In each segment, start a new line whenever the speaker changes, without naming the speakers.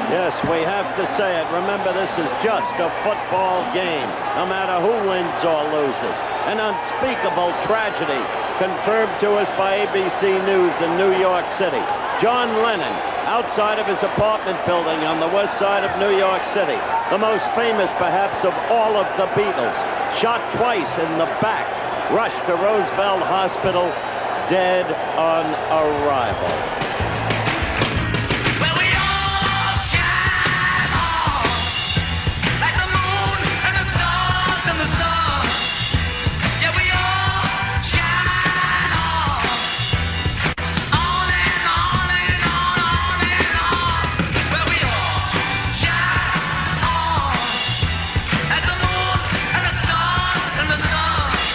Yes, we have to say it. Remember, this is just a football game, no matter who wins or loses. An unspeakable tragedy confirmed to us by ABC News in New York City. John Lennon, outside of his apartment building on the west side of New York City, the most famous perhaps of all of the Beatles, shot twice in the back, rushed to Roosevelt Hospital, dead on arrival.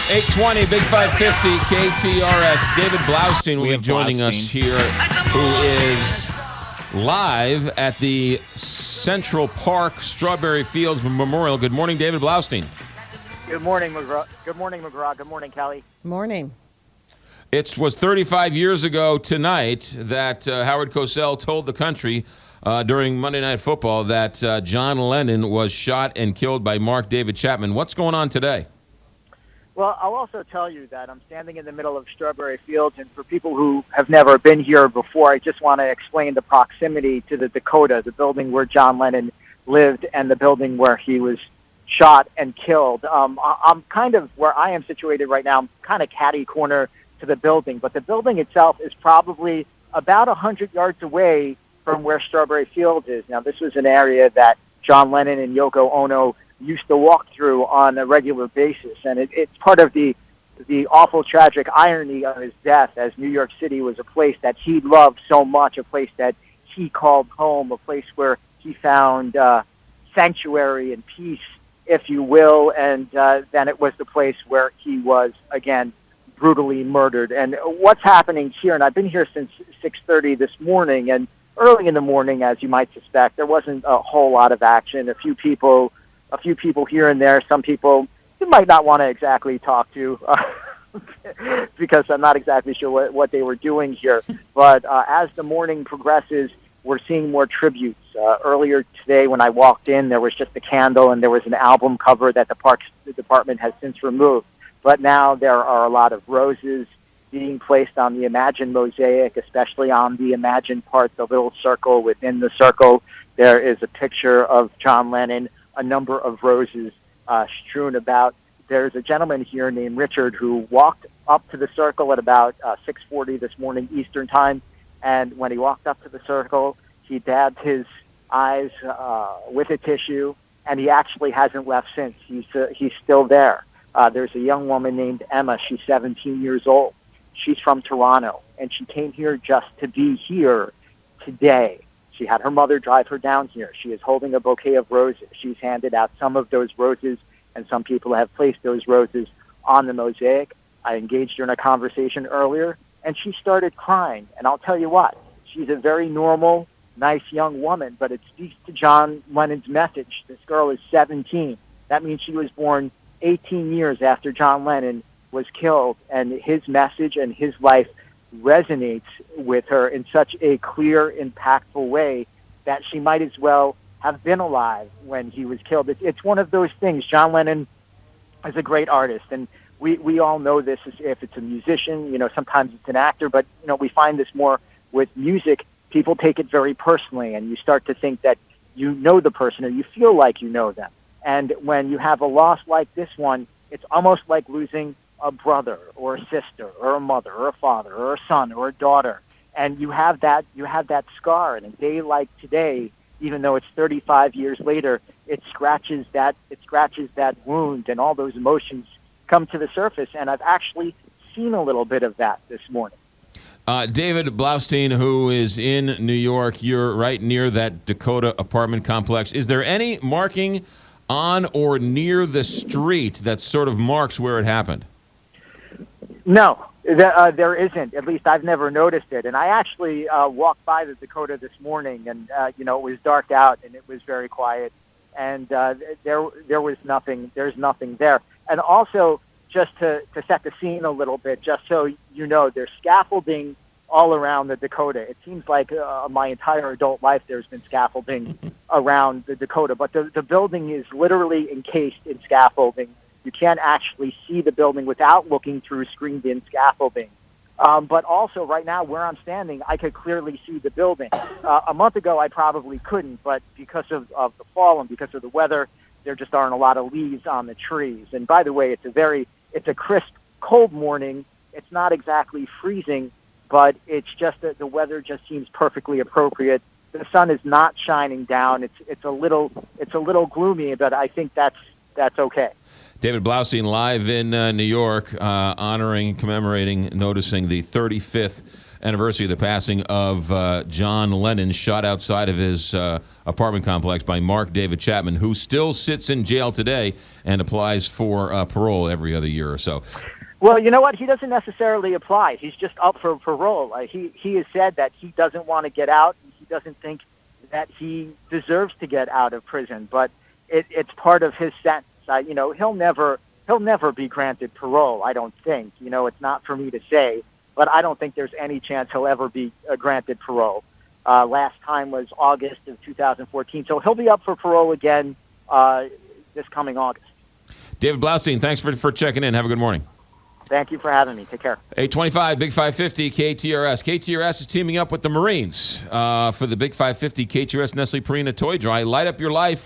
.820, Big 550, KTRS. David Blaustein will be joining us here, who is live at the Central Park Strawberry Fields Memorial. Good morning, David Blaustein.
Good morning, McGraw. Good morning, McGraw. Good morning, Kelly.
Morning.
It was 35 years ago tonight that Howard Cosell told the country during Monday Night Football that John Lennon was shot and killed by Mark David Chapman. What's going on today?
Well, I'll also tell you that I'm standing in the middle of Strawberry Fields, and for people who have never been here before, I just want to explain the proximity to the Dakota, the building where John Lennon lived and the building where he was shot and killed. I'm kind of where I am situated right now. I'm kind of catty corner to the building, but the building itself is probably about 100 yards away from where Strawberry Fields is. Now, this was an area that John Lennon and Yoko Ono used to walk through on a regular basis, and it's part of the awful tragic irony of his death, as New York City was a place that he loved so much, a place that he called home, a place where he found sanctuary and peace, if you will, and then it was the place where he was, again, brutally murdered. And what's happening here, and I've been here since 6:30 this morning, and early in the morning, as you might suspect, there wasn't a whole lot of action. A few people here and there. Some people you might not want to exactly talk to because I'm not exactly sure what they were doing here. But as the morning progresses, we're seeing more tributes. Earlier today when I walked in, there was just a candle and there was an album cover that the Parks Department has since removed. But now there are a lot of roses being placed on the Imagine mosaic, especially on the Imagine part, the little circle within the circle. There is a picture of John Lennon, a number of roses strewn about. There's a gentleman here named Richard who walked up to the circle at about 6:40 this morning Eastern time, and when he walked up to the circle, he dabbed his eyes with a tissue, and he actually hasn't left since. He's still there. There's a young woman named Emma. She's 17 years old. She's from Toronto, and she came here just to be here today. She had her mother drive her down here. She is holding a bouquet of roses. She's handed out some of those roses, and some people have placed those roses on the mosaic. I engaged her in a conversation earlier, and she started crying. And I'll tell you what, she's a very normal, nice young woman, but it speaks to John Lennon's message. This girl is 17. That means she was born 18 years after John Lennon was killed, and his message and his life resonates with her in such a clear, impactful way that she might as well have been alive when he was killed. It's one of those things. John Lennon is a great artist, and we all know this if it's a musician, sometimes it's an actor, but, we find this more with music. People take it very personally, and you start to think that you know the person or you feel like you know them. And when you have a loss like this one, it's almost like losing a brother or a sister or a mother or a father or a son or a daughter, and you have that scar. And a day like today, even though it's 35 years later, it scratches that wound, and all those emotions come to the surface. And I've actually seen a little bit of that this morning.
David Blaustein, who is in New York, you're right near that Dakota apartment complex. Is there any marking on or near the street that sort of marks where it happened?
No, there isn't. At least I've never noticed it. And I actually walked by the Dakota this morning, and it was dark out and it was very quiet, and there was nothing. There's nothing there. And also, just to set the scene a little bit, just so you know, there's scaffolding all around the Dakota. It seems like my entire adult life there's been scaffolding around the Dakota, but the building is literally encased in scaffolding. You can't actually see the building without looking through screened-in scaffolding. But also, right now, where I'm standing, I could clearly see the building. A month ago, I probably couldn't, but because of the fall and because of the weather, there just aren't a lot of leaves on the trees. And by the way, it's a crisp, cold morning. It's not exactly freezing, but it's just that the weather just seems perfectly appropriate. The sun is not shining down. It's a little gloomy, but I think that's okay.
David Blaustein live in New York, honoring, commemorating, noticing the 35th anniversary of the passing of John Lennon, shot outside of his apartment complex by Mark David Chapman, who still sits in jail today and applies for parole every other year or so.
Well, you know what? He doesn't necessarily apply. He's just up for parole. He has said that he doesn't want to get out. He doesn't think that he deserves to get out of prison, but it's part of his sentence. He'll never be granted parole, I don't think. It's not for me to say, but I don't think there's any chance he'll ever be granted parole. Last time was August of 2014, so he'll be up for parole again this coming August.
David Blaustein, thanks for checking in. Have a good morning.
Thank you for having me. Take care.
825, Big 550, KTRS. KTRS is teaming up with the Marines for the Big 550 KTRS Nestle Purina Toy Drive. Light up your life